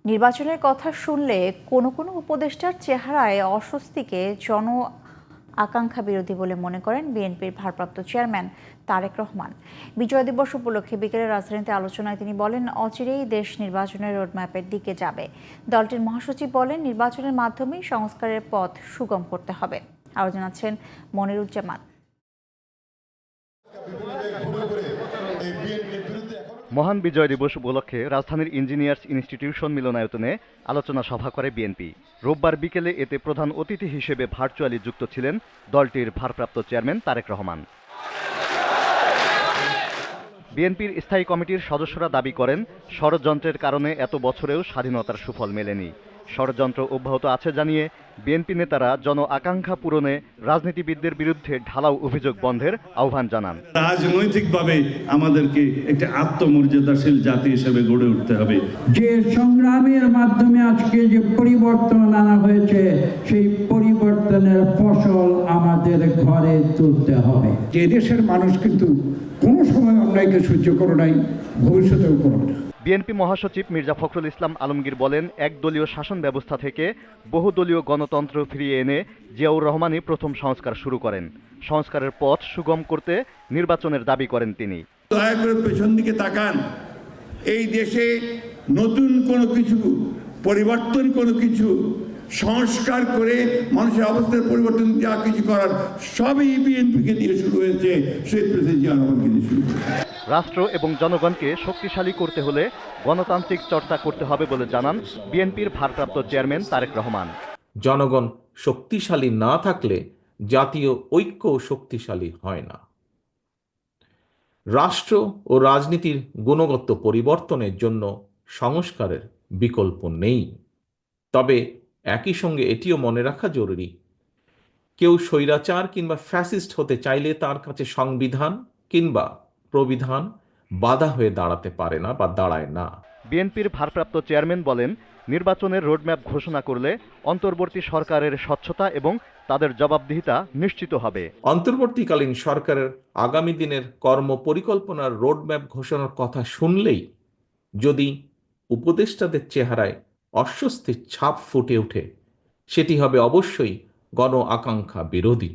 নির্বাচনের কথা শুনলে কোনো কোনো উপদেষ্টার চেহারায় অস্বস্তিকে জন আকাঙ্ক্ষা বিরোধী বলে মনে করেন বিএনপির ভারপ্রাপ্ত চেয়ারম্যান তারেক রহমান। বিজয় দিবস উপলক্ষে বিকেলে রাজধানীতে আলোচনায় তিনি বলেন, অচিরেই দেশ নির্বাচনের রোডম্যাপের দিকে যাবে। দলটির মহাসচিব বলেন, নির্বাচনের মাধ্যমেই সংস্কারের পথ সুগম করতে হবে। আরও জানাচ্ছেন মনিরুজ্জামান। মহান বিজয় দিবস উপলক্ষে রাজধানীর ইঞ্জিনিয়ার্স ইনস্টিটিউশন মিলনায়তনে আলোচনা সভা করে বিএনপি। রোববার বিকেলে এতে প্রধান অতিথি হিসেবে ভার্চুয়ালি যুক্ত ছিলেন দলটির ভারপ্রাপ্ত চেয়ারম্যান তারেক রহমান। বিএনপির স্থায়ী কমিটির সদস্যরা দাবি করেন, ষড়যন্ত্রের কারণে এত বছরেও স্বাধীনতার সুফল মেলেনি। ষড়যন্ত্র অব্যাহত আছে জানিয়ে বিএনপি নেতারা জন আকাঙ্ক্ষা পূরণে রাজনীতিবিদদের বিরুদ্ধে ঢালাও অভিযোগ বন্ধের আহ্বান জানান। রাজনৈতিকভাবে আমাদেরকে একটি আত্মমর্যাদাশীল জাতি হিসেবে গড়ে উঠতে হবে। যে সংগ্রামের মাধ্যমে আজকে যে পরিবর্তন আনা হয়েছে, সেই পরিবর্তনের ফসল আমাদের ঘরে তুলতে হবে। যে দেশের মানুষ কিন্তু কোনো সময় অন্যায়কে সহ্য করে নাই, ভবিষ্যতেও করবে না। বিএনপি মহাসচিব মির্জা ফখরুল ইসলাম আলমগীর বলেন, একদলীয় শাসন ব্যবস্থা থেকে বহুদলীয় গণতন্ত্র ফিরিয়ে এনে জিয়াউর রহমানই প্রথম সংস্কার শুরু করেন। সংস্কারের পথ সুগম করতে নির্বাচনের দাবি করেন তিনি। দয়া করে পেছন দিকে তাকান। এই দেশে নতুন কোনো কিছু পরিবর্তন, কোনো কিছু সংস্কার করে মানুষের অবস্থার পরিবর্তন যা কিছু করার সবই বিএনপিকে দিয়ে শুরু হয়েছে, সেই প্রেসিডেন্ট জিয়া রহমানকে দিয়ে শুরু হয়েছে। রাষ্ট্র এবং জনগণকে শক্তিশালী করতে হলে গণতান্ত্রিক চর্চা করতে হবে বলে জানান বিএনপির ভারপ্রাপ্ত চেয়ারম্যান তারেক রহমান। জনগণ শক্তিশালী না থাকলে জাতীয় ঐক্য শক্তিশালী হয় না। রাষ্ট্র ও রাজনীতির গুণগত পরিবর্তনের জন্য সংস্কারের বিকল্প নেই। তবে একই সঙ্গে এটিও মনে রাখা জরুরি, কেউ স্বৈরাচার কিংবা ফ্যাসিস্ট হতে চাইলে তার কাছে সংবিধান কিংবা প্রবিধান বাধা হয়ে দাঁড়াতে পারে না বা দাঁড়ায় না। বিএনপির ভারপ্রাপ্ত চেয়ারম্যান বলেন, নির্বাচনের রোডম্যাপ ঘোষণা করলে অন্তর্বর্তী সরকারের স্বচ্ছতা এবং তাদের জবাবদিহিতা নিশ্চিত হবে। অন্তর্বর্তীকালীন সরকারের আগামী দিনের কর্ম পরিকল্পনার রোডম্যাপ ঘোষণার কথা শুনলেই যদি উপদেষ্টাদের চেহারায় অস্বস্তির ছাপ ফুটে ওঠে, সেটি হবে অবশ্যই গণ আকাঙ্ক্ষা বিরোধী।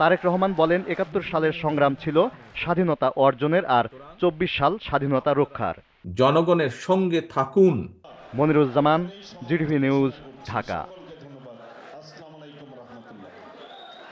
তারেক রহমান বলেন, ৭১ সালের সংগ্রাম ছিল স্বাধীনতা অর্জনের আর ২৪ সাল স্বাধীনতা রক্ষার। জনগণের সঙ্গে থাকুন। Moniruzzaman, GTV news, Dhaka.